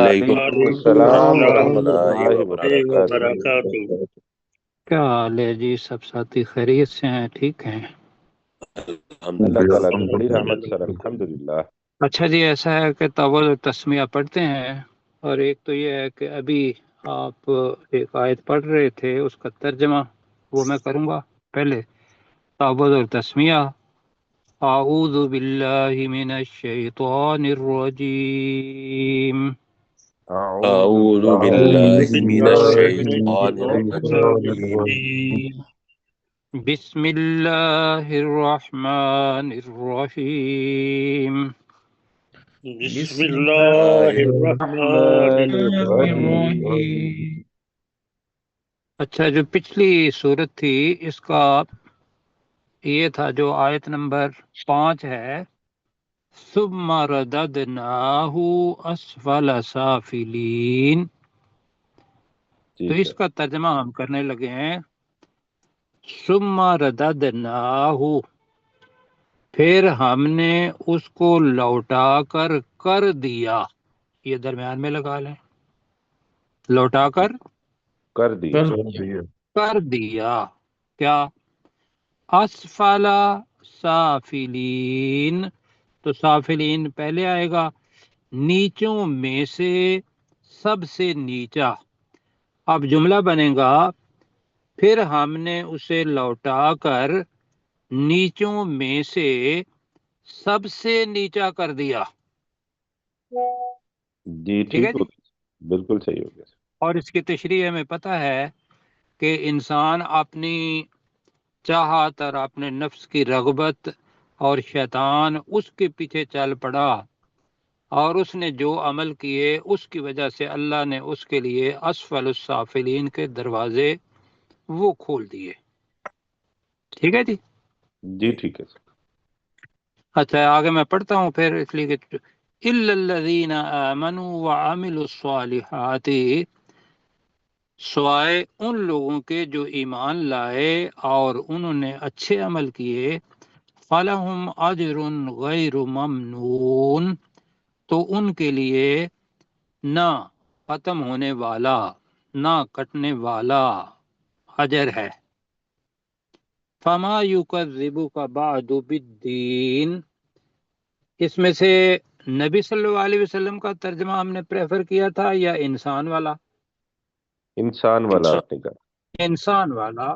وعلیکم وعلیکم السلام السلام ورحمۃ اللہ ورحمۃ اللہ وبرکاتہ۔ وبرکاتہ۔ کیا حال ہے جی؟ سب ساتھی خیریت سے ہیں؟ ٹھیک ہیں؟ اللہ تعالیٰ کی بڑی رحمت سر، الحمدللہ۔ اچھا جی، ایسا ہے کہ طول و تسمیہ پڑھتے ہیں، اور ایک تو یہ ہے کہ ابھی آپ ایک آیت پڑھ رہے تھے، اس کا ترجمہ وہ میں کروں گا پہلے۔ طول و تسمیہ: اعوذ باللہ من الشیطان الرجیم، اعوذ باللہ من الشیطان الرجیم۔ بسم اللہ الرحمن الرحیم۔ بسم اللہ الرحمن الرحیم۔ اچھا، جو پچھلی صورت تھی اس کا یہ تھا، جو آیت نمبر 5 ہے، ثم رددناہ اسفل سافلین، تو اس کا ترجمہ ہم کرنے لگے ہیں، ثم رددناہ، پھر ہم نے اس کو لوٹا کر دیا، یہ درمیان میں لگا لیں، لوٹا کر دیا کیا؟ اسفل سافلین، تو سافلین پہلے آئے گا، نیچوں میں سے سب سے نیچا۔ اب جملہ بنے گا، پھر ہم نے اسے لوٹا کر نیچوں میں سے سب سے نیچا کر دیا۔ جی ٹھیک ہے ٹھیک جی۔ ہو گیا، بالکل صحیح ہو گیا۔ اور اس کی تشریح ہمیں پتہ ہے کہ انسان اپنی چاہت اور اپنے نفس کی رغبت اور شیطان اس کے پیچھے چل پڑا، اور اس نے جو عمل کیے اس کی وجہ سے اللہ نے اس کے لیے اسفل السافلین کے دروازے وہ کھول دیے۔ ٹھیک ہے جی۔ جی ٹھیک ہے سر۔ اچھا، آگے میں پڑھتا ہوں پھر، اس لیے کہ الا الذین آمنوا وعملوا الصالحات، سوائے ان لوگوں کے جو ایمان لائے اور انہوں نے اچھے عمل کیے، فلہم اجر غیر ممنون، تو ان کے لیے نہ ختم ہونے والا، نہ کٹنے والا اجر ہے۔ فما یکذبک بعد بالدین، اس میں سے نبی صلی اللہ علیہ وسلم کا ترجمہ ہم نے پریفر کیا تھا یا انسان والا؟ انسان والا آپ نے کہا۔ انسان والا،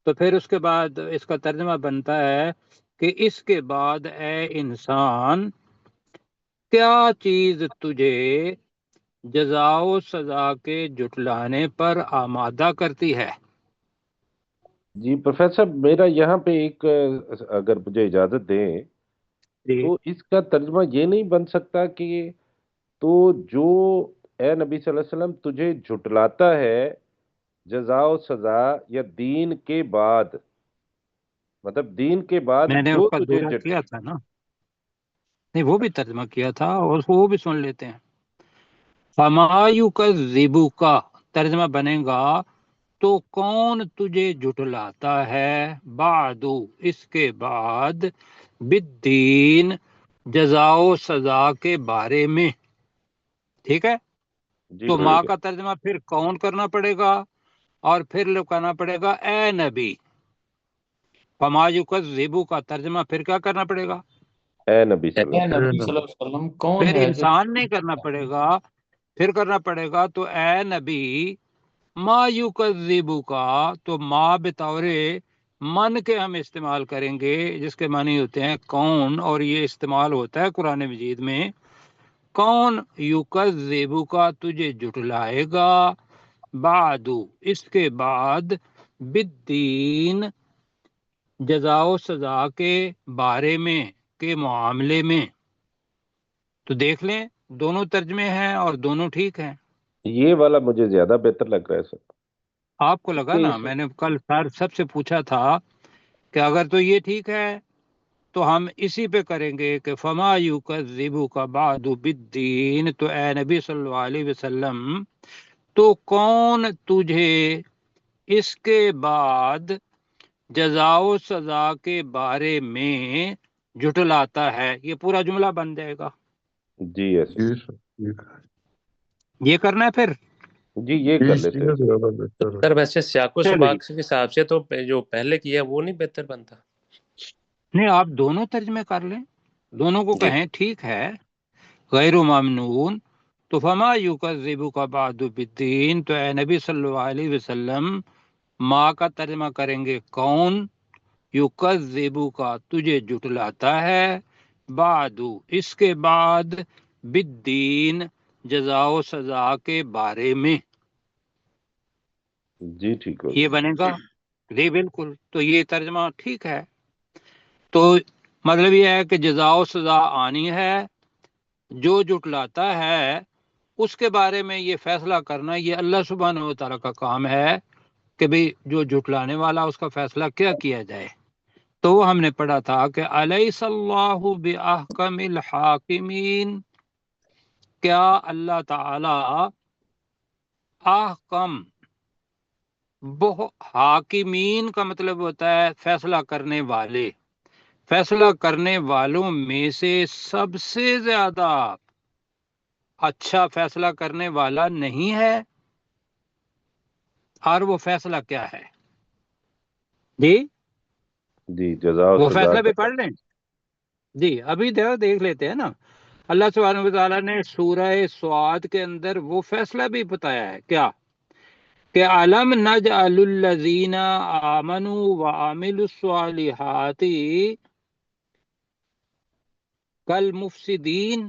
تو پھر اس کے بعد اس کا ترجمہ بنتا ہے کہ اس کے بعد اے انسان، کیا چیز تجھے جزا و سزا کے جٹلانے پر آمادہ کرتی ہے؟ جی پروفیسر، میرا یہاں پہ ایک اگر مجھے اجازت دیں جی، تو اس کا ترجمہ یہ نہیں بن سکتا کہ تو جو اے نبی صلی اللہ علیہ وسلم تجھے جھٹلاتا ہے جزا و سزا یا دین کے بعد، مطلب دین کے بعد میں نے جو اس کا تجھے دوہرا کیا تھا نا، نہیں وہ بھی ترجمہ کیا تھا، اور وہ بھی سن لیتے ہیں۔ فما یکذبک، ترجمہ بنے گا تو کون تجھے جھٹلاتا ہے، بعد، اس کے بعد، بالدین، جزا و سزا کے بارے میں۔ ٹھیک ہے، جی تو ماں ٹھیک ہے۔ کا ترجمہ پھر کون کرنا پڑے گا، اور پھر لکھانا پڑے گا اے نبی۔ فما یکذبک کا ترجمہ پھر کیا کرنا پڑے گا؟ اے نبی صلی اللہ اے علیہ نبی صلی اللہ علیہ وسلم کون پھر ہے جو انسان نہیں کرنا پڑے گا، پھر کرنا پڑے گا تو اے نبی، ما یکذبک، تو ما بطور من کے ہم استعمال کریں گے، جس کے معنی ہوتے ہیں کون، اور یہ استعمال ہوتا ہے قرآن مجید میں، کون یکذبک، تجھے جھٹلائے گا، بعد، اس کے بعد، بالدین، جزا و سزا کے بارے میں، کے معاملے میں۔ تو دیکھ لیں، دونوں ترجمے ہیں اور دونوں ٹھیک ہیں۔ یہ والا مجھے زیادہ بہتر لگ رہا ہے سر، آپ کو لگا کیونکہ نا، میں نے کل سب سے پوچھا تھا کہ اگر تو یہ ٹھیک ہے تو ہم اسی پہ کریں گے کہ فما یکذبک بعد بالدین، تو اے نبی صلی اللہ علیہ وسلم، تو کون تجھے اس کے بعد جزا و سزا کے بارے میں جھٹلاتا ہے، یہ پورا جملہ بن جائے گا۔ جی ایسے۔ یہ کرنا ہے پھر جی یہ کر لیتے ہیں سر ویسے سیاق و چلو جی، سباق کے حساب سے تو جو پہلے کیا وہ نہیں بہتر بنتا؟ نہیں آپ دونوں ترجمے کر لیں، دونوں کو جی کہیں ٹھیک ہے غیر ممنون، تو فما یکذبک بعد بالدین، تو اے نبی صلی اللہ علیہ وسلم ماں کا ترجمہ کریں گے کون، یکذبک تجھے جٹلاتا ہے، بعد اس کے بعد، بالدین جزا و سزا کے بارے میں، جی ٹھیک ہو یہ گیا بنے گا جی بالکل، تو یہ ترجمہ ٹھیک ہے۔ تو مطلب یہ ہے کہ جزا و سزا آنی ہے، جو جٹلاتا ہے اس کے بارے میں یہ فیصلہ کرنا یہ اللہ سبحانہ و تعالیٰ کا کام ہے کہ بھئی جو جھٹلانے والا اس کا فیصلہ کیا کیا جائے۔ تو وہ ہم نے پڑھا تھا کہ الیس اللہ باحکم الحاکمین، کیا اللہ تعالی احکم، حاکمین کا مطلب ہوتا ہے فیصلہ کرنے والے، فیصلہ کرنے والوں میں سے سب سے زیادہ اچھا فیصلہ کرنے والا نہیں ہے؟ اور وہ فیصلہ کیا ہے جی؟ جی جزا و وہ سزا فیصلہ بھی کا پڑھ لیں جی، ابھی دیکھ لیتے ہیں نا۔ اللہ سبحانہ و تعالیٰ نے سورہ سعاد کے اندر وہ فیصلہ بھی بتایا ہے کیا کہ علم نجعل الذین آمنوا وعملوا الصالحات کالمفسدین،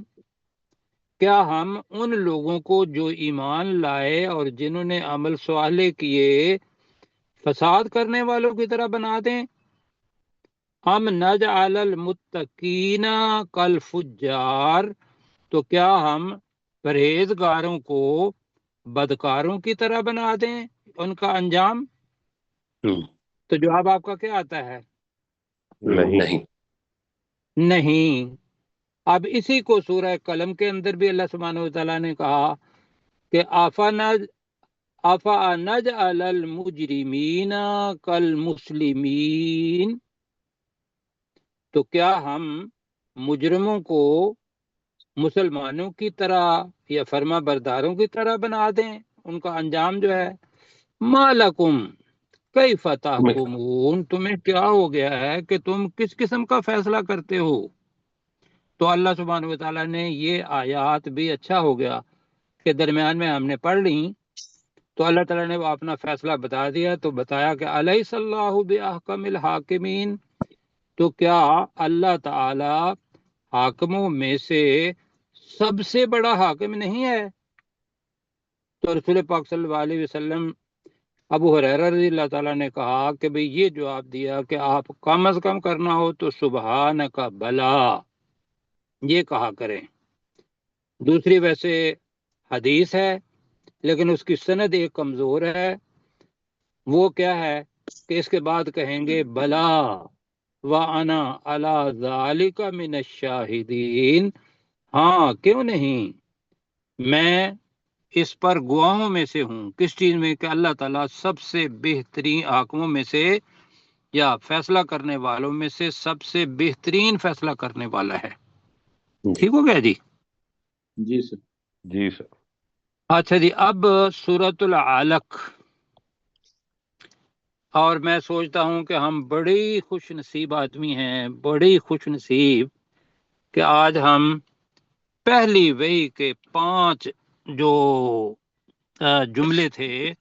کیا ہم ان لوگوں کو جو ایمان لائے اور جنہوں نے عمل صالح کیے فساد کرنے والوں کی طرح بنا دیں؟ ہم نجعل المتقین کالفجار، تو کیا ہم پرہیزگاروں کو بدکاروں کی طرح بنا دیں ان کا انجام؟ تو جواب آپ کا کیا آتا ہے؟ نہیں۔ نہیں۔ اب اسی کو سورہ قلم کے اندر بھی اللہ سبحانہ و تعالیٰ نے کہا کہ افا نجعل المجرمین کالمسلمین، تو کیا ہم مجرموں کو مسلمانوں کی طرح یا فرما برداروں کی طرح بنا دیں ان کا انجام جو ہے؟ ما لکم کیف تحکمون، تمہیں کیا ہو گیا ہے کہ تم کس قسم کا فیصلہ کرتے ہو؟ تو اللہ سبحانہ و تعالیٰ نے یہ آیات بھی اچھا ہو گیا کہ درمیان میں ہم نے پڑھ لی، تو اللہ تعالیٰ نے وہ اپنا فیصلہ بتا دیا، تو بتایا کہ الیس اللہ باحکم الحاکمین، تو کیا اللہ تعالی حاکموں میں سے سب سے بڑا حاکم نہیں ہے؟ تو رسول پاک صلی اللہ علیہ وسلم ابو ہریرہ رضی اللہ تعالیٰ نے کہا کہ بھئی یہ جواب دیا کہ آپ کم از کم کرنا ہو تو سبحانک بلا یہ کہا کریں۔ دوسری ویسے حدیث ہے لیکن اس کی سند ایک کمزور ہے، وہ کیا ہے کہ اس کے بعد کہیں گے بلا وَأَنَا عَلَى ذَلِكَ مِنَ الشَّاهِدِينَ، ہاں کیوں نہیں، میں اس پر گواہوں میں سے ہوں۔ کس چیز میں؟ کہ اللہ تعالیٰ سب سے بہترین حاکموں میں سے یا فیصلہ کرنے والوں میں سے سب سے بہترین فیصلہ کرنے والا ہے۔ ٹھیک ہو گیا جی؟ جی سر۔ جی سر۔ اچھا جی، اب سورۃ العلق، اور میں سوچتا ہوں کہ ہم بڑی خوش نصیب آدمی ہیں، بڑی خوش نصیب کہ آج ہم پہلی وحی کے 5 جو جملے تھے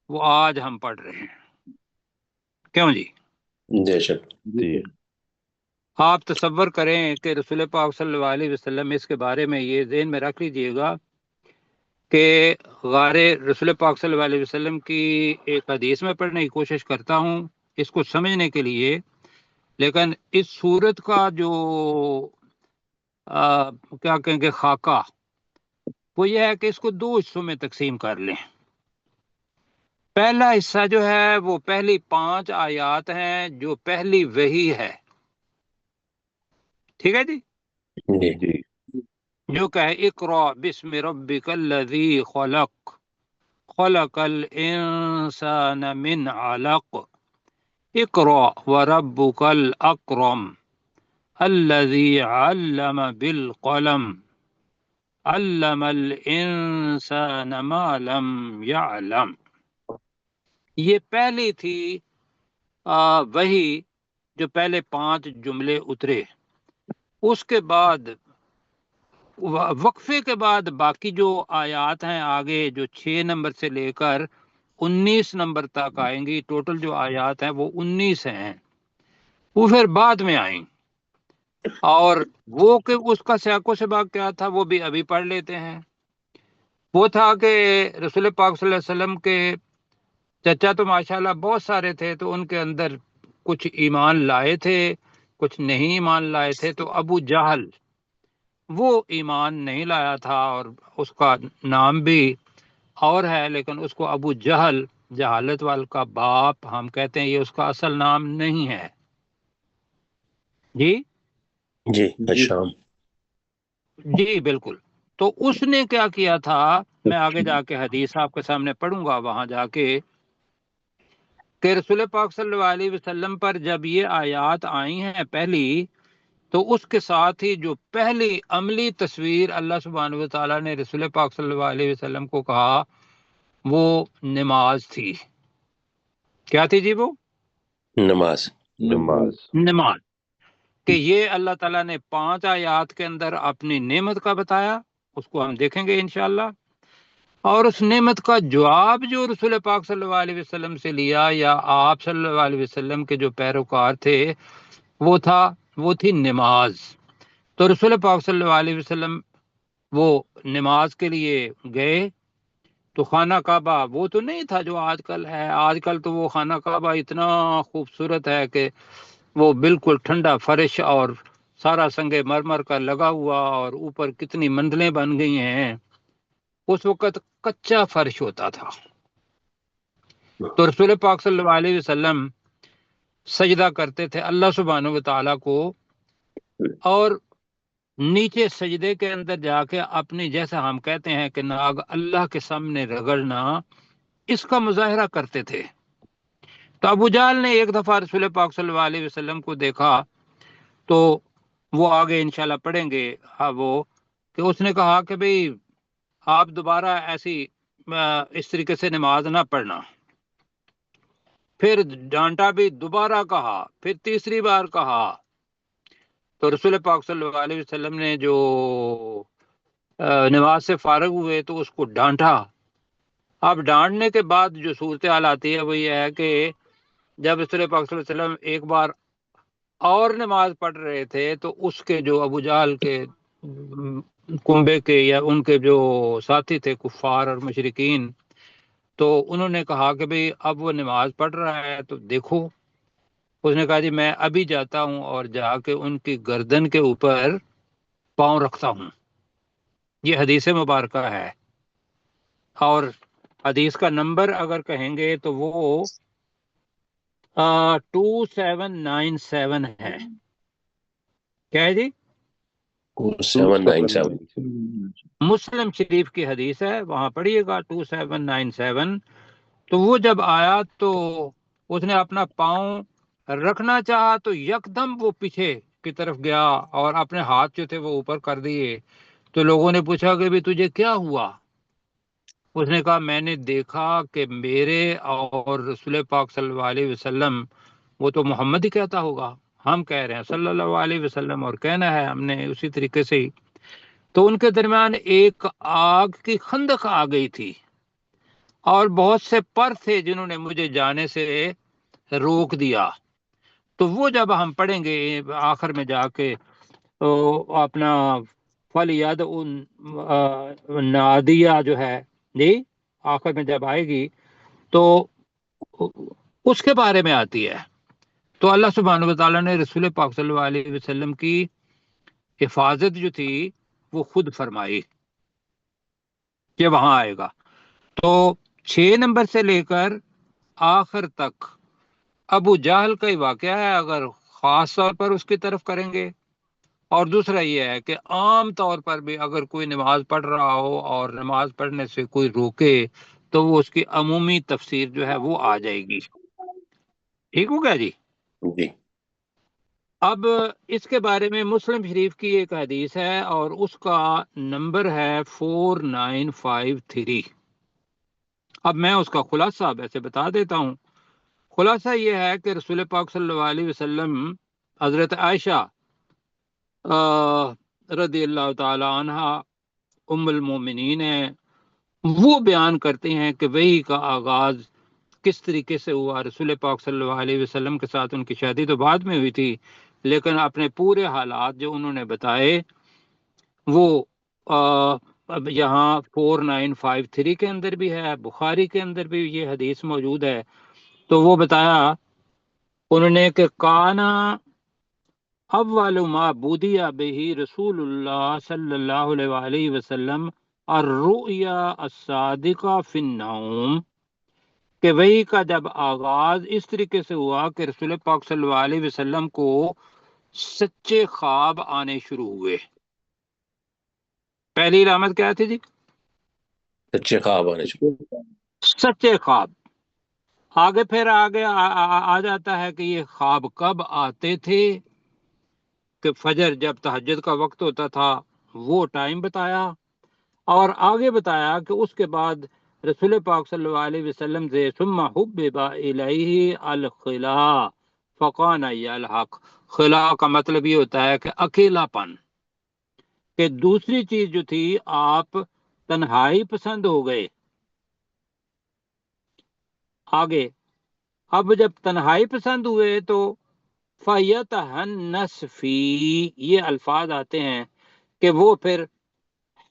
وہ آج ہم پڑھ رہے ہیں، کیوں جی؟ بے شک۔ جی آپ تصور کریں کہ رسول پاک صلی اللہ علیہ وسلم، اس کے بارے میں یہ ذہن میں رکھ لیجئے گا کہ غار رسول پاک صلی اللہ علیہ وسلم کی ایک حدیث میں پڑھنے کی کوشش کرتا ہوں اس کو سمجھنے کے لیے، لیکن اس صورت کا جو کیا کہیں گے خاکہ، وہ یہ ہے کہ اس کو 2 حصوں میں تقسیم کر لیں۔ پہلا حصہ جو ہے وہ پہلی 5 آیات ہیں جو پہلی وحی ہے، ٹھیک ہے جی؟ جی جو کہ اقرأ بسم ربک الذی خلق، خلق الانسان من علق، اقرأ وربک الاکرم الذی علم بالقلم علم الانسان ما لم یعلم، یہ پہلی تھی وہی جو پہلے 5 جملے اترے، اس کے بعد وقفے کے بعد باقی جو آیات ہیں آگے جو 6 نمبر سے لے کر 19 نمبر تک آئیں گی، ٹوٹل جو آیات ہیں وہ 19 ہیں، وہ پھر بعد میں آئیں، اور وہ کہ اس کا سیاق و سباق کیا تھا وہ بھی ابھی پڑھ لیتے ہیں۔ وہ تھا کہ رسول پاک صلی اللہ علیہ وسلم کے چچا تو ماشاءاللہ بہت سارے تھے، تو ان کے اندر کچھ ایمان لائے تھے، کچھ نہیں ایمان لائے تھے۔ تو ابو جہل وہ ایمان نہیں لایا تھا، اور اس کا نام بھی اور ہے، لیکن اس کو ابو جہل، جہالت وال کا باپ ہم کہتے ہیں، یہ اس کا اصل نام نہیں ہے۔ جی جی الشام۔ جی بالکل۔ تو اس نے کیا کیا تھا، میں آگے جا کے حدیث آپ کے سامنے پڑھوں گا وہاں جا کے، کہ رسول پاک صلی اللہ علیہ وسلم پر جب یہ آیات آئی ہیں پہلی، تو اس کے ساتھ ہی جو پہلی عملی تصویر اللہ سبحانہ و تعالیٰ نے رسول پاک صلی اللہ علیہ وسلم کو کہا وہ نماز تھی۔ کیا تھی جی؟ وہ نماز۔ نماز، کہ یہ اللہ تعالیٰ نے 5 آیات کے اندر اپنی نعمت کا بتایا، اس کو ہم دیکھیں گے انشاءاللہ، اور اس نعمت کا جواب جو رسول پاک صلی اللہ علیہ وسلم سے لیا، یا آپ صلی اللہ علیہ وسلم کے جو پیروکار تھے، وہ تھی نماز۔ تو رسول پاک صلی اللہ علیہ وسلم وہ نماز کے لیے گئے، تو خانہ کعبہ وہ تو نہیں تھا جو آج کل ہے۔ آج کل تو وہ خانہ کعبہ اتنا خوبصورت ہے کہ وہ بالکل ٹھنڈا فرش اور سارا سنگ مرمر کا لگا ہوا، اور اوپر کتنی منزلیں بن گئی ہیں۔ اس وقت کچا فرش ہوتا تھا۔ تو رسول پاک صلی اللہ علیہ وسلم سجدہ کرتے تھے اللہ سبحانہ و تعالیٰ کو، اور نیچے سجدے کے اندر جا کے اپنی، جیسا ہم کہتے ہیں کہ ناگ اللہ کے سامنے رگڑنا، اس کا مظاہرہ کرتے تھے۔ تو ابو جہل نے ایک دفعہ رسول پاک صلی اللہ علیہ وسلم کو دیکھا، تو وہ آگے انشاءاللہ پڑھیں گے وہ، کہ اس نے کہا کہ بھئی آپ دوبارہ ایسی اس طریقے سے نماز نہ پڑھنا۔ پھر ڈانٹا بھی، دوبارہ کہا، پھر تیسری بار کہا۔ تو رسول پاک صلی اللہ علیہ وسلم نے جو نماز سے فارغ ہوئے تو اس کو ڈانٹا۔ اب ڈانٹنے کے بعد جو صورتحال آتی ہے وہ یہ ہے کہ جب رسول پاک صلی اللہ علیہ وسلم ایک بار اور نماز پڑھ رہے تھے، تو اس کے جو ابو جہل کے کنبے کے یا ان کے جو ساتھی تھے کفار اور مشرکین، تو انہوں نے کہا کہ بھئی اب وہ نماز پڑھ رہا ہے تو دیکھو۔ اس نے کہا جی میں ابھی جاتا ہوں اور جا کے ان کی گردن کے اوپر پاؤں رکھتا ہوں۔ یہ حدیث مبارکہ ہے، اور حدیث کا نمبر اگر کہیں گے تو وہ 2797 ہے۔ کیا ہے جی؟ 797۔ مسلم شریف کی حدیث ہے، وہاں پڑھیے گا 2797۔ تو وہ جب آیا تو اس نے اپنا پاؤں رکھنا چاہا تو یکدم وہ پیچھے کی طرف گیا اور اپنے ہاتھ جو تھے وہ اوپر کر دیے۔ تو لوگوں نے پوچھا کہ بھی تجھے کیا ہوا؟ اس نے کہا میں نے دیکھا کہ میرے اور رسول پاک صلی اللہ علیہ وسلم، وہ تو محمد ہی کہتا ہوگا، ہم کہہ رہے ہیں صلی اللہ علیہ وسلم، اور کہنا ہے ہم نے اسی طریقے سے ہی، تو ان کے درمیان ایک آگ کی خندق آ گئی تھی، اور بہت سے پر تھے جنہوں نے مجھے جانے سے روک دیا۔ تو وہ جب ہم پڑھیں گے آخر میں جا کے، تو اپنا فلیاد نادیہ جو ہے جی آخر میں جب آئے گی تو اس کے بارے میں آتی ہے۔ تو اللہ سبحانہ و تعالیٰ نے رسول پاک صلی اللہ علیہ وسلم کی حفاظت جو تھی وہ خود فرمائی کہ وہاں آئے گا۔ تو 6 نمبر سے لے کر آخر تک ابو جہل کا ہی واقعہ ہے، اگر خاص طور پر اس کی طرف کریں گے، اور دوسرا یہ ہے کہ عام طور پر بھی اگر کوئی نماز پڑھ رہا ہو اور نماز پڑھنے سے کوئی روکے تو وہ اس کی عمومی تفسیر جو ہے وہ آ جائے گی۔ ٹھیک ہو گیا جی؟ جی۔ اب اس کے بارے میں مسلم شریف کی ایک حدیث ہے اور اس کا نمبر ہے 4953۔ اب میں اس کا خلاصہ ویسے بتا دیتا ہوں۔ خلاصہ یہ ہے کہ رسول پاک صلی اللہ علیہ وسلم حضرت عائشہ رضی اللہ تعالی عنہ ام المومنین ہیں، وہ بیان کرتے ہیں کہ وحی کا آغاز کس طریقے سے ہوا۔ رسول پاک صلی اللہ علیہ وسلم کے ساتھ ان کی شادی تو بعد میں ہوئی تھی، لیکن اپنے پورے حالات جو انہوں نے بتائے وہ اب یہاں 4953 کے اندر بھی ہے، بخاری کے اندر بھی یہ حدیث موجود ہے۔ تو وہ بتایا انہوں نے کہ کانا اول ما بدی بہ رسول اللہ صلی اللہ علیہ وآلہ وسلم الرؤیا الصادقہ فی النوم، کہ وحی کا جب آغاز اس طریقے سے ہوا کہ رسول پاک صلی اللہ علیہ وسلم کو سچے خواب آنے شروع ہوئے۔ پہلی علامت کیا تھی جی؟ سچے خواب آنے چاہیے۔ سچے خواب۔ آگے پھر آ جاتا ہے کہ یہ خواب کب آتے تھے، کہ فجر جب تہجد کا وقت ہوتا تھا وہ ٹائم بتایا، اور آگے بتایا کہ اس کے بعد رسول پاک صلی اللہ علیہ وسلم سے ثم حبب الیہ الخلا فکان یلحق۔ خلا کا مطلب یہ ہوتا ہے کہ اکیلا پن، کہ دوسری چیز جو تھی آپ تنہائی پسند ہو گئے۔ آگے اب جب تنہائی پسند ہوئے تو فَيَتَحَنَّسْ فِي، یہ الفاظ آتے ہیں کہ وہ پھر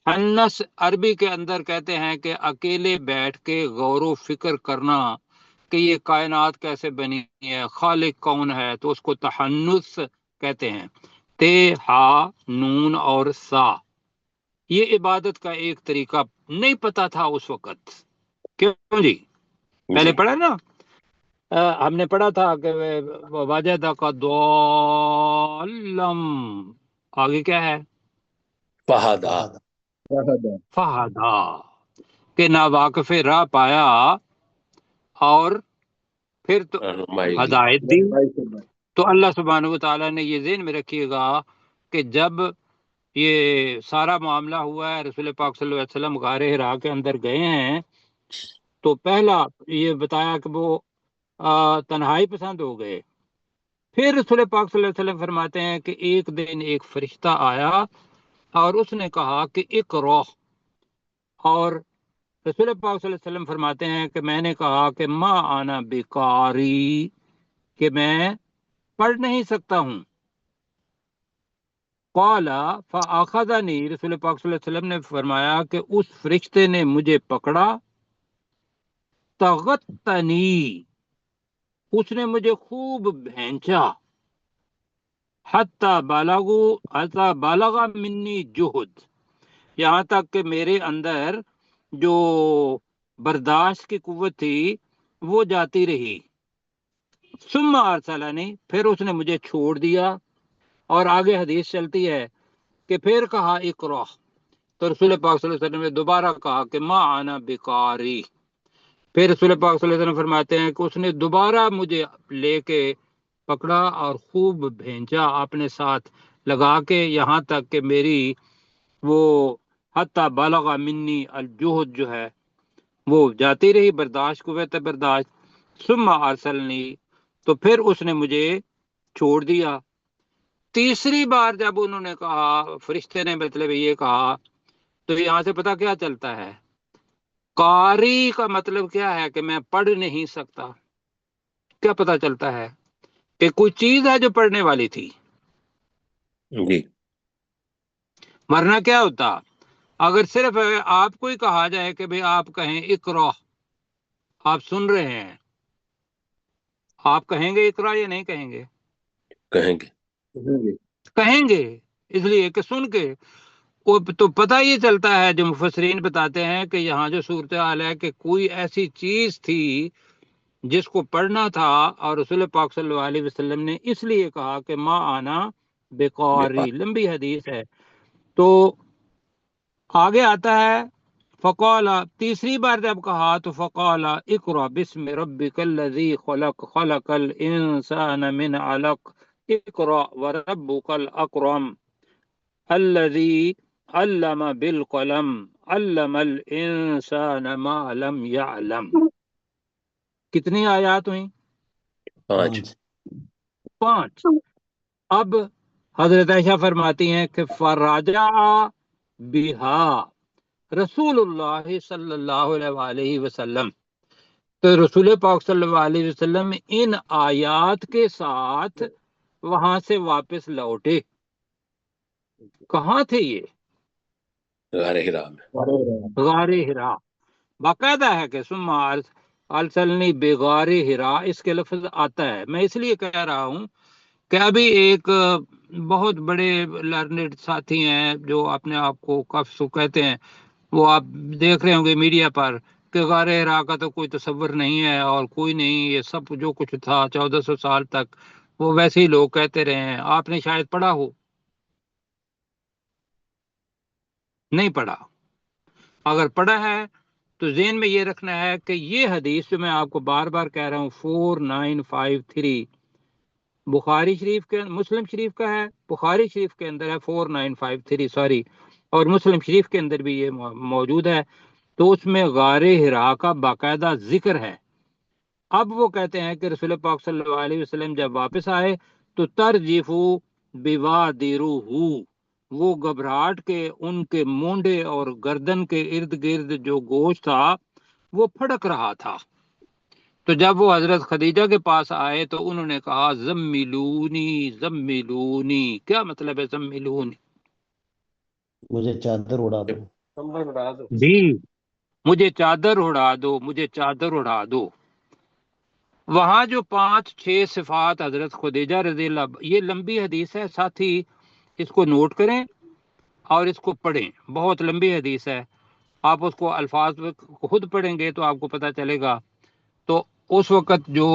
حنس عربی کے اندر کہتے ہیں کہ اکیلے بیٹھ کے غور و فکر کرنا کہ یہ کائنات کیسے بنی ہے، خالق کون ہے، تو اس کو تحنس کہتے ہیں۔ تے ہا نون اور سا، یہ عبادت کا ایک طریقہ نہیں پتا تھا اس وقت۔ کیوں جی؟ پہلے پڑھا نا، ہم نے پڑھا تھا کہ وجدہ کا ضالم، آگے کیا ہے؟ فہدا، فہدا، کہ ناواقف راہ پایا اور پھر تو رہنمائی دی۔ ہدایت دی۔ تو اللہ سبحانہ و تعالیٰ نے یہ ذہن میں رکھیے گا کہ جب یہ سارا معاملہ ہوا ہے، رسول پاک صلی اللہ علیہ وسلم غار حرا کے اندر گئے ہیں، تو پہلا یہ بتایا کہ وہ تنہائی پسند ہو گئے۔ پھر رسول پاک صلی اللہ علیہ وسلم فرماتے ہیں کہ ایک دن ایک فرشتہ آیا اور اس نے کہا کہ اقرأ، اور رسول پاک صلی اللہ علیہ وسلم فرماتے ہیں کہ میں نے کہا کہ ما انا بقاری، کہ میں پڑھ نہیں سکتا ہوں۔ قال فاخذنی، رسول پاک صلی اللہ علیہ وسلم نے فرمایا کہ اس فرشتے نے مجھے پکڑا، تغتنی، اس نے مجھے خوب بھینچا، حتی بالغ منی جہد، یہاں تک کہ میرے اندر جو برداشت کی قوت تھی وہ جاتی رہی۔ ثم ارسلنی، پھر اس نے مجھے چھوڑ دیا، اور آگے حدیث چلتی ہے کہ پھر کہا اقرأ، تو رسول پاک صلی اللہ علیہ وسلم نے دوبارہ کہا کہ ما انا بقاری۔ پھر رسول پاک صلی اللہ علیہ وسلم فرماتے ہیں کہ اس نے دوبارہ مجھے لے کے پکڑا اور خوب بھینچا اپنے ساتھ لگا کے، یہاں تک کہ میری وہ حتی بالغ منی الجہد جو ہے وہ جاتی رہی، برداشت، قوت برداشت۔ ثم ارسلنی، تو پھر اس نے مجھے چھوڑ دیا۔ تیسری بار جب انہوں نے کہا، فرشتے نے مطلب یہ کہا، تو یہاں سے پتہ کیا چلتا ہے؟ قاری کا مطلب کیا ہے؟ کہ میں پڑھ نہیں سکتا۔ کیا پتہ چلتا ہے؟ کہ کوئی چیز ہے جو پڑھنے والی تھی، جی، ورنہ کیا ہوتا اگر صرف آپ کو ہی کہا جائے کہ بھئی آپ کہیں اقرأ، آپ سن رہے ہیں، آپ کہیں گے اقرأ یا نہیں کہیں گے؟ کہیں گے۔ کہیں گے، اس لیے کہ سن کے وہ تو پتہ یہ چلتا ہے، جو مفسرین بتاتے ہیں کہ یہاں جو صورتحال ہے کہ کوئی ایسی چیز تھی جس کو پڑھنا تھا، اور رسول پاک صلی اللہ علیہ وسلم نے اس لیے کہا کہ ما آنا بقاری، لمبی حدیث ہے۔ تو آگے آتا ہے فقال، تیسری بار جب کہا تو فقال اقرأ بسم ربک الذی خلق، خلق الانسان من علق، اقرأ وربکل اکرم الذی علم بالقلم علم الانسان ما لم یعلم. کتنی آیات ہوئیں؟ 5. 5. اب حضرت عائشہ فرماتی ہیں کہ فراجع بہا رسول اللہ صلی اللہ علیہ وآلہ وسلم، تو رسول پاک صلی اللہ علیہ وسلم ان آیات کے ساتھ وہاں سے واپس لوٹے. کہاں تھے یہ؟ غار حرا میں. غار حرا. باقاعدہ ہے کہ ثم ارسلنی بغار حرا، اس کے لفظ آتا ہے. میں اس لیے کہہ رہا ہوں کہ ابھی ایک بہت بڑے لرنڈ ساتھی ہیں جو اپنے آپ کو کافی کہتے ہیں، وہ آپ دیکھ رہے ہوں گے میڈیا پر کہ غار حرا کا تو کوئی تصور نہیں ہے اور کوئی نہیں، یہ سب جو کچھ تھا 1400 سال تک وہ ویسے ہی لوگ کہتے رہے ہیں. آپ نے شاید پڑھا ہو، نہیں پڑھا. اگر پڑھا ہے تو ذہن میں یہ رکھنا ہے کہ یہ حدیث جو میں آپ کو بار بار کہہ رہا ہوں 4953 بخاری شریف کے، مسلم شریف کا ہے، بخاری شریف کے اندر ہے 4953 سوری، اور مسلم شریف کے اندر بھی یہ موجود ہے. تو اس میں غار حرا کا باقاعدہ ذکر ہے. اب وہ کہتے ہیں کہ رسول پاک صلی اللہ علیہ وسلم جب واپس آئے تو ترجفو بوادروہ، وہ گھبراہٹ کے ان کے مونڈے اور گردن کے ارد گرد جو گوشت تھا وہ پھڑک رہا تھا. تو جب وہ حضرت خدیجہ کے پاس آئے تو انہوں نے کہا زملونی زملونی. کیا مطلب ہے زملونی؟ مجھے چادر اڑا دو. جی، مجھے چادر اڑا دو، مجھے چادر اڑا دو. وہاں جو 5-6 صفات حضرت خدیجہ رضی اللہ، یہ لمبی حدیث ہے، ساتھی اس کو نوٹ کریں اور اس کو پڑھیں. بہت لمبی حدیث ہے، آپ اس کو الفاظ خود پڑھیں گے تو آپ کو پتہ چلے گا. تو اس وقت جو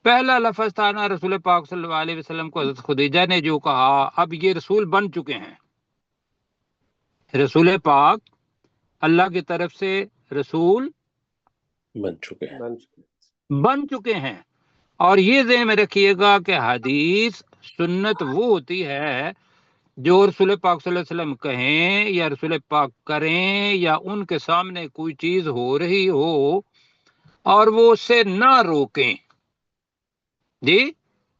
پہلا لفظ تھا نا رسول پاک صلی اللہ علیہ وسلم کو حضرت خدیجہ نے جو کہا، اب یہ رسول بن چکے ہیں، رسول پاک اللہ کی طرف سے رسول بن چکے ہیں. بن چکے ہیں. اور یہ ذہن میں رکھیے گا کہ حدیث سنت وہ ہوتی ہے جو رسول پاک صلی اللہ علیہ وسلم کہیں یا رسول پاک کریں یا ان کے سامنے کوئی چیز ہو رہی ہو اور وہ اس سے نہ روکیں. جی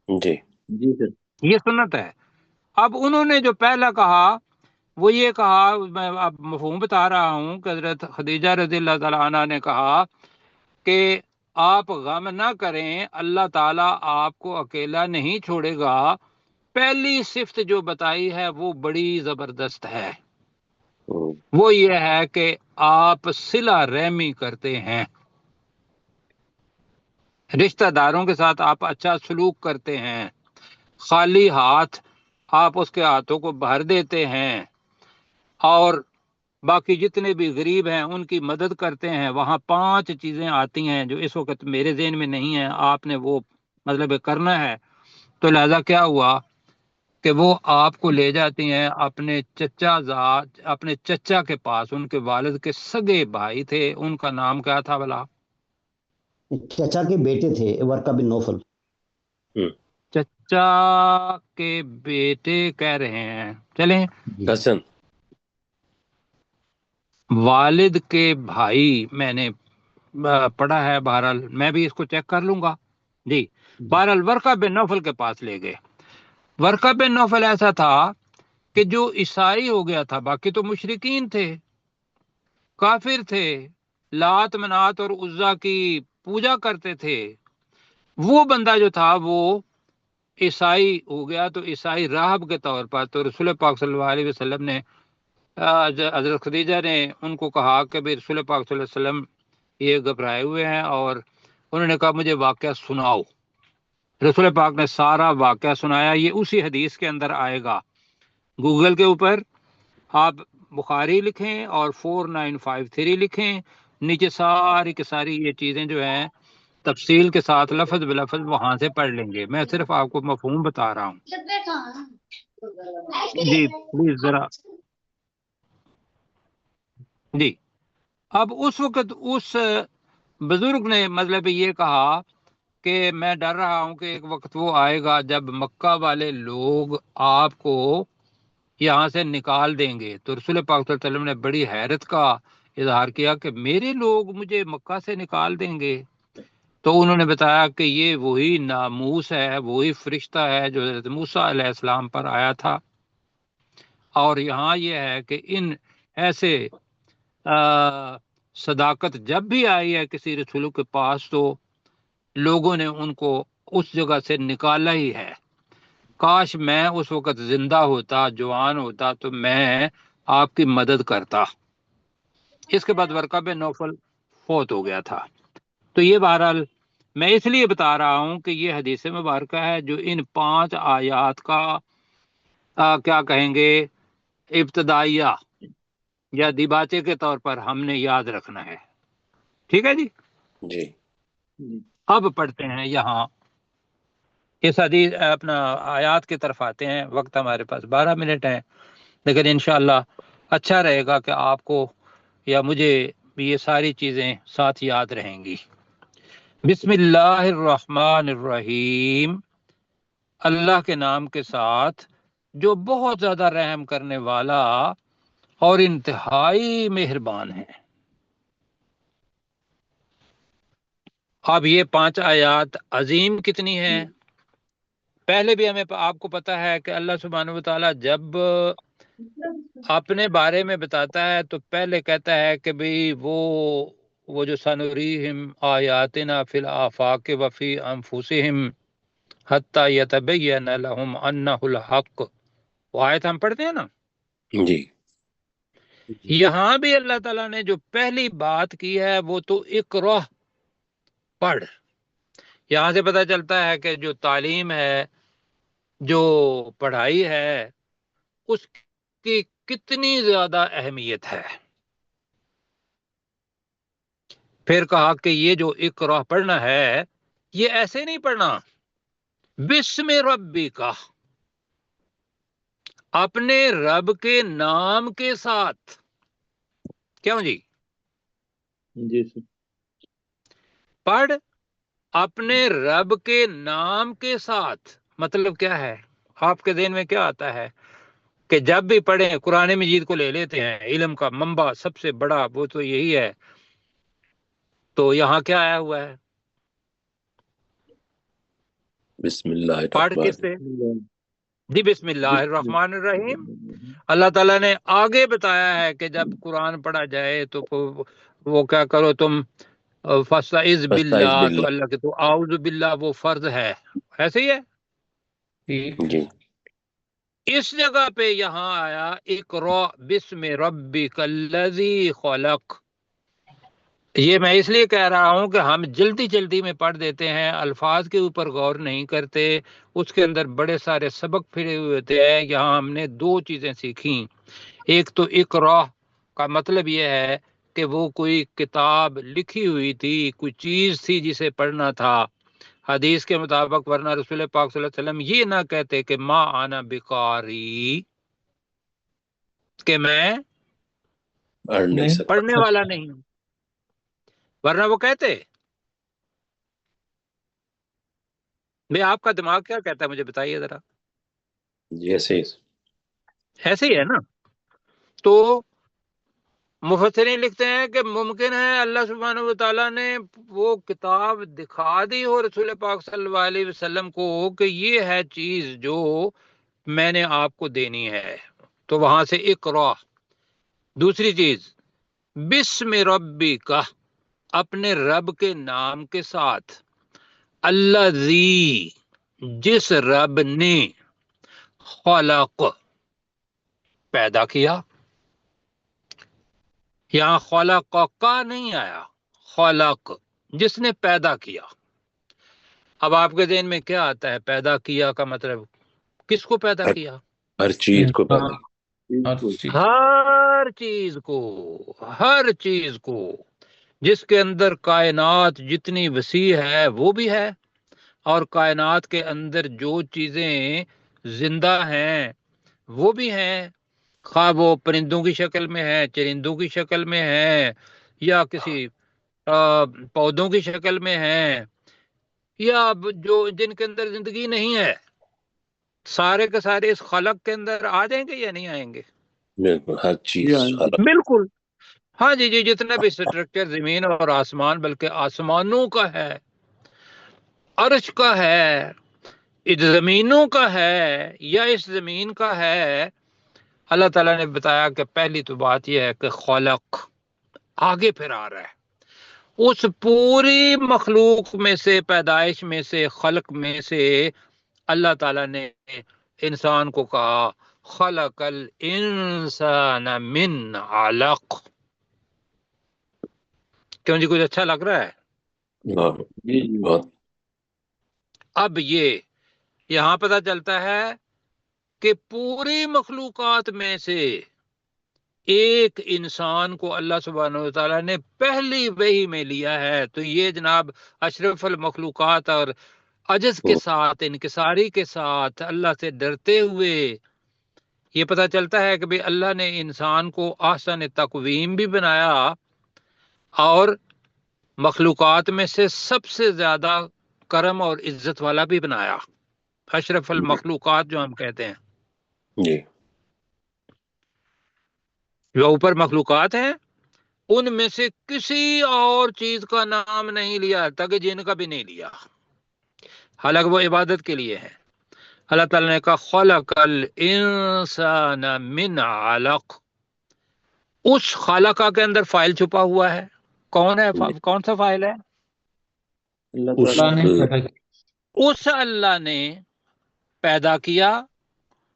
جی جی سر. یہ سنت ہے. اب انہوں نے جو پہلا کہا وہ یہ کہا، میں اب مفہوم بتا رہا ہوں کہ حضرت خدیجہ رضی اللہ تعالیٰ عنہ نے کہا کہ آپ غم نہ کریں، اللہ تعالیٰ آپ کو اکیلا نہیں چھوڑے گا. پہلی صفت جو بتائی ہے وہ بڑی زبردست ہے، وہ یہ ہے کہ آپ صلہ رحمی کرتے ہیں، رشتہ داروں کے ساتھ آپ اچھا سلوک کرتے ہیں، خالی ہاتھ آپ اس کے ہاتھوں کو بھر دیتے ہیں، اور باقی جتنے بھی غریب ہیں ان کی مدد کرتے ہیں. وہاں 5 چیزیں آتی ہیں جو اس وقت میرے ذہن میں نہیں ہیں، آپ نے وہ مطلب کرنا ہے. تو لہذا کیا ہوا کہ وہ آپ کو لے جاتی ہیں اپنے اپنے چچا کے پاس. ان کے والد کے سگے بھائی تھے، ان کا نام کیا تھا بلا؟ چچا کے بیٹے تھے ورقہ بن نوفل. چچا کے بیٹے کہہ رہے ہیں، چلیں حسن. والد کے بھائی میں نے پڑھا ہے، بہرحال میں بھی اس کو چیک کر لوں گا. جی بہرحال ورقہ بن نوفل کے پاس لے گئے. ورقہ بن نوفل ایسا تھا کہ جو عیسائی ہو گیا تھا، باقی تو مشرکین تھے، کافر تھے، لات منات اور عزا کی پوجا کرتے تھے. وہ بندہ جو تھا وہ عیسائی ہو گیا. تو عیسائی راہب کے طور پر تو رسول پاک صلی اللہ علیہ وسلم نے، حضرت خدیجہ نے ان کو کہا کہ بھی رسول پاک صلی اللہ علیہ وسلم یہ گھبرائے ہوئے ہیں، اور انہوں نے کہا مجھے واقعہ سناؤ. رسول پاک نے سارا واقعہ سنایا. یہ اسی حدیث کے اندر آئے گا. گوگل کے اوپر آپ بخاری لکھیں اور 4953 لکھیں، نیچے ساری کی ساری یہ چیزیں جو ہیں تفصیل کے ساتھ لفظ بلفظ وہاں سے پڑھ لیں گے. میں صرف آپ کو مفہوم بتا رہا ہوں. جی پلیز ذرا. جی اب اس وقت اس بزرگ نے مطلب یہ کہا کہ میں ڈر رہا ہوں کہ ایک وقت وہ آئے گا جب مکہ والے لوگ آپ کو یہاں سے نکال دیں گے. تو رسول پاک صلی اللہ علیہ وسلم نے بڑی حیرت کا اظہار کیا کہ میرے لوگ مجھے مکہ سے نکال دیں گے. تو انہوں نے بتایا کہ یہ وہی ناموس ہے، وہی فرشتہ ہے جو حضرت موسیٰ علیہ السلام پر آیا تھا. اور یہاں یہ ہے کہ ان ایسے صداقت جب بھی آئی ہے کسی رسول کے پاس تو لوگوں نے ان کو اس جگہ سے نکالا ہی ہے. کاش میں اس وقت زندہ ہوتا، جوان ہوتا، تو میں آپ کی مدد کرتا. اس کے بعد ورقہ بن نوفل فوت ہو گیا تھا. تو یہ بہرحال میں اس لیے بتا رہا ہوں کہ یہ حدیث مبارکہ ہے جو ان 5 آیات کا کیا کہیں گے ابتدائیہ یا دیباچے کے طور پر ہم نے یاد رکھنا ہے. ٹھیک ہے جی. جی اب پڑھتے ہیں یہاں اس حدیث اپنا آیات کی طرف آتے ہیں. وقت ہمارے پاس 12 منٹ ہیں، لیکن انشاءاللہ اچھا رہے گا کہ آپ کو یا مجھے یہ ساری چیزیں ساتھ یاد رہیں گی. بسم اللہ الرحمن الرحیم، اللہ کے نام کے ساتھ جو بہت زیادہ رحم کرنے والا اور انتہائی مہربان ہے. اب یہ 5 آیات عظیم کتنی ہیں. پہلے بھی ہمیں آپ کو پتا ہے کہ اللہ سبحانہ و تعالیٰ جب اپنے بارے میں بتاتا ہے تو پہلے کہتا ہے کہ بھئی وہ جو سنریہم آیاتنا فی الآفاق وفی انفسہم حتی یتبین لہم انہ الحق. وہ آیت ہم پڑھتے ہیں نا. جی یہاں بھی اللہ تعالیٰ نے جو پہلی بات کی ہے وہ تو اقرأ، پڑھ. یہاں سے پتہ چلتا ہے کہ جو تعلیم ہے، جو پڑھائی ہے، اس کی کتنی زیادہ اہمیت ہے. پھر کہا کہ یہ جو اقرأ پڑھنا ہے یہ ایسے نہیں پڑھنا، بسم ربی کا، اپنے رب کے نام کے ساتھ. کیوں جی؟ جی سر. پڑھ اپنے رب کے نام کے ساتھ. مطلب کیا ہے؟ آپ کے ذہن میں کیا آتا ہے کہ جب بھی پڑھیں قرآن مجید کو لے لیتے ہیں، علم کا منبع سب سے بڑا وہ تو یہی ہے. تو یہاں کیا آیا ہوا ہے؟ بسم اللہ پڑھ الرحمن کس سے؟ جی بسم اللہ الرحمن الرحیم. اللہ تعالیٰ نے آگے بتایا ہے کہ جب قرآن پڑھا جائے تو وہ کیا کرو تم، فاستعذ فاستعذ باللہ، تو باللہ. اللہ کے تو اعوذ باللہ وہ فرض ہے. ایسے ہی ہے. جی اس جگہ پہ یہاں آیا اقرأ بسم ربک الذی خلق. یہ میں اس لیے کہہ رہا ہوں کہ ہم جلدی جلدی میں پڑھ دیتے ہیں، الفاظ کے اوپر غور نہیں کرتے، اس کے اندر بڑے سارے سبق پھرے ہوئے ہوتے ہیں. یہاں ہم نے 2 چیزیں سیکھیں. ایک تو اقرأ کا مطلب یہ ہے کہ وہ کوئی کتاب لکھی ہوئی تھی، کوئی چیز تھی جسے پڑھنا تھا حدیث کے مطابق، ورنہ رسول پاک صلی اللہ علیہ وسلم یہ نہ کہتے کہ ما انا بقاری، کہ میں پڑھ نہیں سکتا. پڑھنے والا نہیں ہوں. ورنہ وہ کہتے. بھئی آپ کا دماغ کیا کہتا ہے مجھے بتائیے ذرا. جیسے ایسے ہی ہے نا. تو مفسرین لکھتے ہیں کہ ممکن ہے اللہ سبحانہ و تعالیٰ نے وہ کتاب دکھا دی ہو رسول پاک صلی اللہ علیہ وسلم کو کہ یہ ہے چیز جو میں نے آپ کو دینی ہے. تو وہاں سے اقرأ. دوسری چیز بسم ربی کا، اپنے رب کے نام کے ساتھ. الذی، جس رب نے، خلق، پیدا کیا. یہاں خلق کا نہیں آیا، خلق، جس نے پیدا کیا. اب آپ کے ذہن میں کیا آتا ہے پیدا کیا کا مطلب؟ کس کو پیدا کیا؟ ہر چیز کو پیدا ہر چیز کو، ہر چیز کو. جس کے اندر کائنات جتنی وسیع ہے وہ بھی ہے، اور کائنات کے اندر جو چیزیں زندہ ہیں وہ بھی ہیں، خواہ وہ پرندوں کی شکل میں ہے، چرندوں کی شکل میں ہے، یا کسی پودوں کی شکل میں ہے، یا جو جن کے اندر زندگی نہیں ہے، سارے کے سارے اس خلق کے اندر آ جائیں گے یا نہیں آئیں گے؟ بالکل ہر چیز بالکل. ہاں جی جی، جتنا بھی اسٹرکچر زمین اور آسمان، بلکہ آسمانوں کا ہے، عرش کا ہے، اس زمینوں کا ہے، یا اس زمین کا ہے، اللہ تعالیٰ نے بتایا کہ پہلی تو بات یہ ہے کہ خلق، آگے پھر آ رہا ہے اس پوری مخلوق میں سے، پیدائش میں سے، خلق میں سے اللہ تعالیٰ نے انسان کو کہا خلق الانسان من علق. کیوں جی، کچھ اچھا لگ رہا ہے؟ بہت. اب یہ یہاں پتہ چلتا ہے کہ پوری مخلوقات میں سے ایک انسان کو اللہ سبحانہ و تعالیٰ نے پہلی وحی میں لیا ہے. تو یہ جناب اشرف المخلوقات اور عجز کے ساتھ، انکساری کے ساتھ، اللہ سے ڈرتے ہوئے یہ پتہ چلتا ہے کہ بھی اللہ نے انسان کو احسن تقویم بھی بنایا اور مخلوقات میں سے سب سے زیادہ کرم اور عزت والا بھی بنایا، اشرف المخلوقات جو ہم کہتے ہیں جی. جو اوپر مخلوقات ہیں ان میں سے کسی اور چیز کا نام نہیں لیا تک جن کا بھی نہیں لیا، حالانکہ وہ عبادت کے لیے ہے. اللہ تعالیٰ نے کہا خلق الانسان من علق. اس خالقہ کے اندر فائل چھپا ہوا ہے. کون ہے؟ کون سا فائل ہے؟ اس اللہ نے پیدا کیا.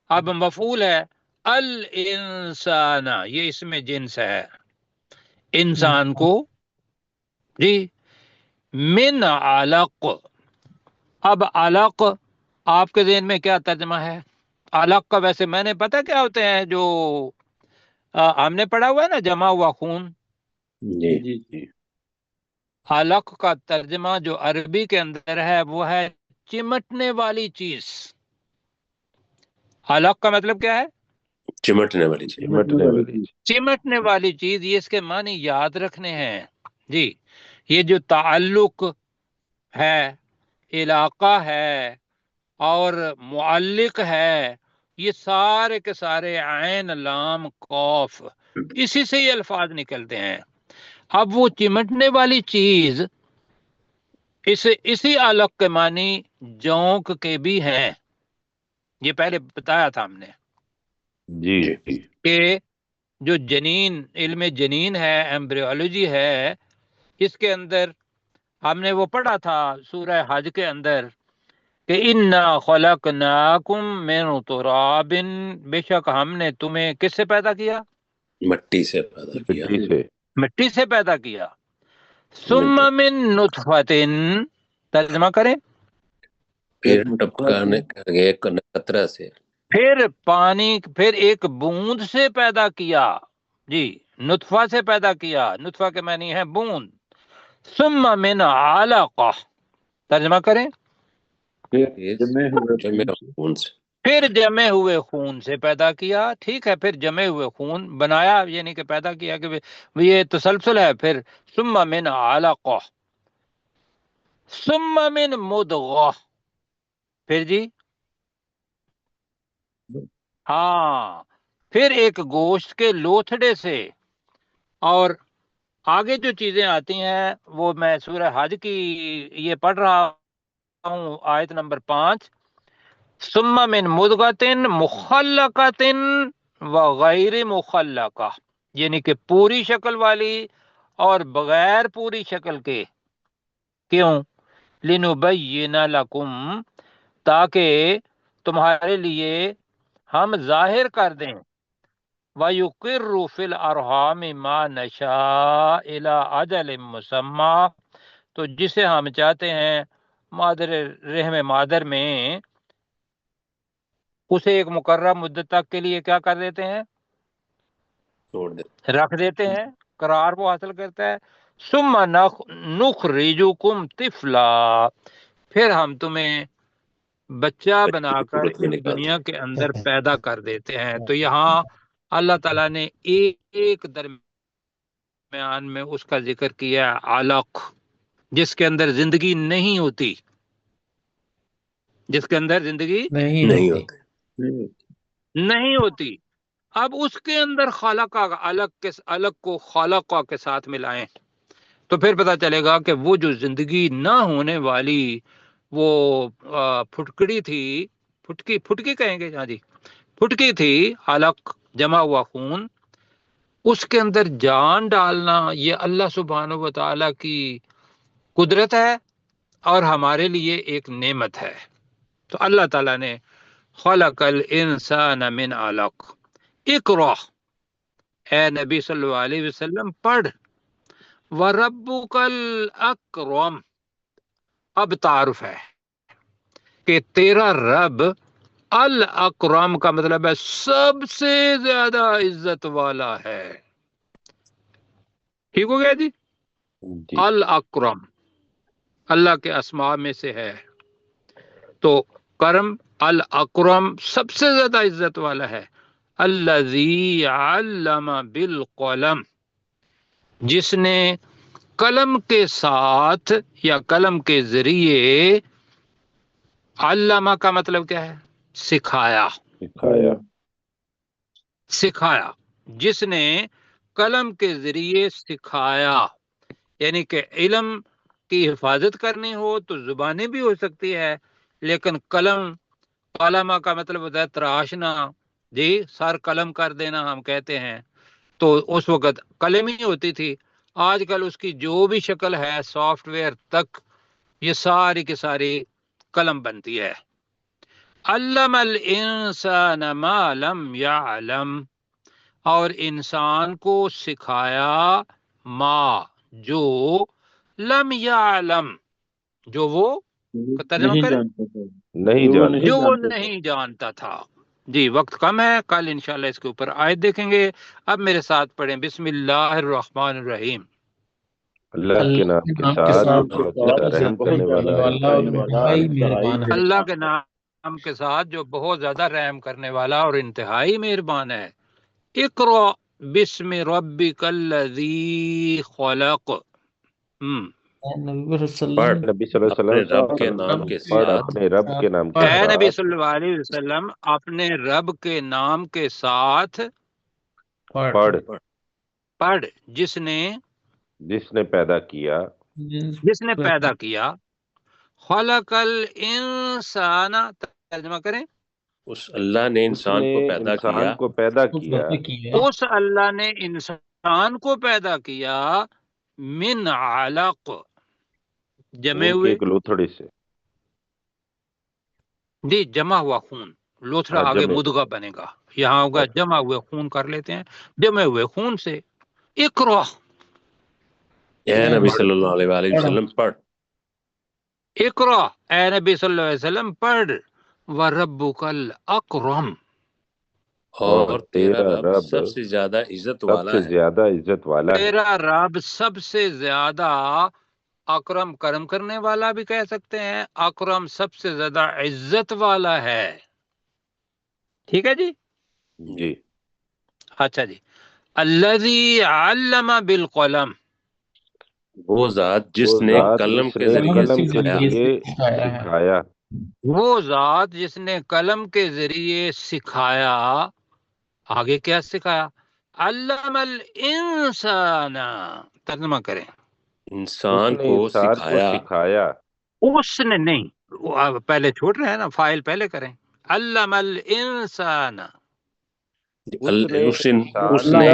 اب مفعول ہے الانسان، یہ اس میں جنس ہے، انسان کو جی من علق. اب علق آپ کے ذہن میں کیا ترجمہ ہے؟ علق کا ویسے میں نے پتہ کیا ہوتے ہیں، جو ہم نے پڑھا ہوا ہے نا، جمع ہوا خون. جی. علق کا ترجمہ جو عربی کے اندر ہے وہ ہے چمٹنے والی چیز. علق کا مطلب کیا ہے؟ چمٹنے والی چیز. چمٹنے والی چیز. یہ اس کے معنی یاد رکھنے ہیں جی. یہ جو تعلق ہے، علاقہ ہے اور معلق ہے، یہ سارے کے سارے عین لام قاف، اسی سے یہ الفاظ نکلتے ہیں. اب وہ چمٹنے والی چیز اسی علق کے معنی جونک کے بھی ہیں. یہ پہلے بتایا تھا ہم نے جی کہ جو جنین، علم جنین ہے، ایمبریولوجی ہے، اس کے اندر ہم نے وہ پڑھا تھا سورہ حج کے اندر کہ انا خلقناکم من تراب، بے شک ہم نے تمہیں کس سے پیدا کیا؟ مٹی سے پیدا کیا. مٹی سے پیدا کیا. ثم من نطفۃ، ترجمہ کریں، پھر ٹپکانے ایک قطرہ سے، پھر پانی، پھر ایک بوند سے پیدا کیا. جی، نطفہ سے پیدا کیا. نطفہ کے معنی ہے بوند. ثم من علقہ، ترجمہ کریں، پھر جمے ہوئے خون سے پیدا کیا. ٹھیک ہے، پھر جمے ہوئے خون بنایا، یعنی کہ پیدا کیا کہ یہ تسلسل ہے. پھر ثم من علقہ، ثم من مضغہ، پھر جی ہاں، پھر ایک گوشت کے لوتھڑے سے. اور آگے جو چیزیں آتی ہیں وہ میں سورہ حج کی یہ پڑھ رہا ہوں، آیت نمبر 5، ثم من مضغۃ مخلقۃ وغیر مخلقہ، یعنی کہ پوری شکل والی اور بغیر پوری شکل کے. کیوں؟ لنبین لکم، تاکہ تمہارے لیے ہم ظاہر کر دیں، وَيُقِرُّ فِي الْأَرْحَامِ مَا نَشَاءُ إِلَىٰ أَجَلٍ مُّسَمًّى، تو جسے ہم چاہتے ہیں مادر رحم مادر میں، اسے ایک مقررہ مدت تک کے لیے کیا کر دیتے ہیں؟ چھوڑ دے، رکھ دیتے ہیں، قرار وہ حاصل کرتا ہے. ثم نخرجکم طفلا، پھر ہم تمہیں بچہ بنا کر اس دنیا کے اندر پیدا کر دیتے ہیں. تو یہاں اللہ تعالیٰ نے ایک درمیان میں اس کا ذکر کیا علق، جس کے اندر زندگی نہیں ہوتی. جس کے اندر زندگی نہیں ہوتے. نہیں ہوتی. اب اس کے اندر خالقہ الگ کو خالقہ کے ساتھ ملائیں تو پھر پتہ چلے گا کہ وہ جو زندگی نہ ہونے والی وہ پھٹکڑی تھی، پھٹکی کہیں گے، ہاں جی پھٹکی تھی، علق جمع ہوا خون، اس کے اندر جان ڈالنا یہ اللہ سبحانہ و تعالی کی قدرت ہے اور ہمارے لیے ایک نعمت ہے. تو اللہ تعالیٰ نے خلق الانسان من علق. اقرا، اے نبی صلی اللہ علیہ وسلم پڑھ. وَرَبُّكَ الْأَكْرَمُ، اب تعارف ہے کہ تیرا رب الاکرم کا مطلب ہے سب سے زیادہ عزت والا ہے. ٹھیک ہو گیا جی؟ جی الاکرم اللہ کے اسماء میں سے ہے. تو کرم الاکرم سب سے زیادہ عزت والا ہے. الذی علم بالقلم، جس نے قلم کے ساتھ یا قلم کے ذریعے، علامہ کا مطلب کیا ہے؟ سکھایا. سکھایا، جس نے قلم کے ذریعے سکھایا. یعنی کہ علم کی حفاظت کرنی ہو تو زبانیں بھی ہو سکتی ہے، لیکن قلم، علامہ کا مطلب ہوتا ہے تراشنا، جی سر قلم کر دینا ہم کہتے ہیں. تو اس وقت قلم ہی ہوتی تھی. آج کل اس کی جو بھی شکل ہے سافٹ ویئر تک یہ ساری کی ساری قلم بنتی ہے. علم الانسان ما لم یعلم، اور انسان کو سکھایا ما جو لم یعلم، جو وہ ترجمہ کریں جو وہ نہیں جانتا تھا. جی وقت کم ہے، کل انشاءاللہ اس کے اوپر آیت دیکھیں گے. اب میرے ساتھ پڑھیں بسم اللہ الرحمن الرحیم. اللہ کے نام کے ساتھ بہت زیادہ رحم کرنے والا انتہائی مہربان ہے. اللہ کے نام کے ساتھ جو بہت زیادہ رحم کرنے والا اور انتہائی مہربان ہے. اقرأ بسم ربک الذی خلق. نبی صلی اللہ علیہ اپنے رب کے نام کے ساتھ، اپنے رب کے نام کے اے نبی ساتھ، صلی اللہ علیہ وسلم اپنے رب کے نام کے ساتھ پڑھ، جس نے پیدا کیا، پیدا کیا. خلق الانسان، ترجمہ کریں. اس اللہ نے انسان کو پیدا کیا. کو پیدا کیا، اس اللہ نے انسان کو پیدا کیا من علق، جمے ہوئے، ایک لوتھڑے سے، جی جمع ہوا خون. لوتھڑا آگے مدغہ بنے گا، یہاں ہوگا جمع ہوئے خون کر لیتے ہیں، جمع ہوئے خون سے. اقرا، اے نبی صلی اللہ علیہ وسلم پڑھ. اقرا، اے نبی صلی اللہ علیہ وسلم پڑھ. وَرَبُّكَ الْأَكْرَمُ، اور تیرا رب سب سے زیادہ عزت والا ہے. زیادہ عزت والا ہے. تیرا رب سب سے زیادہ اکرم، کرم کرنے والا بھی کہہ سکتے ہیں، اکرم سب سے زیادہ عزت والا ہے. ٹھیک ہے جی؟ جی اچھا جی. الذی علم بالقلم، وہ ذات جس نے قلم کے ذریعے سکھایا، وہ ذات جس نے قلم کے ذریعے سکھایا. آگے کیا سکھایا؟ علم الانسان، ترجمہ کریں. انسان کو سکھایا. اس نے نہیں، پہلے چھوڑ رہے ہیں نا، فائل پہلے کریں. علم الانسان، اس نے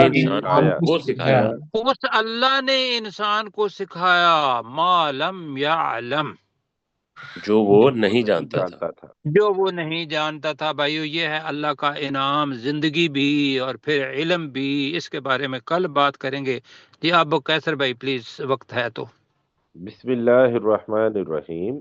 انسان کو سکھایا. اس اللہ نے انسان کو سکھایا ما لم یعلم، جو وہ نہیں جانتا تھا. جو وہ نہیں جانتا تھا. بھائیو یہ ہے اللہ کا انعام، زندگی بھی اور پھر علم بھی. اس کے بارے میں کل بات کریں گے. جی آپ قیصر بھائی پلیز، وقت ہے تو. بسم اللہ الرحمن الرحیم.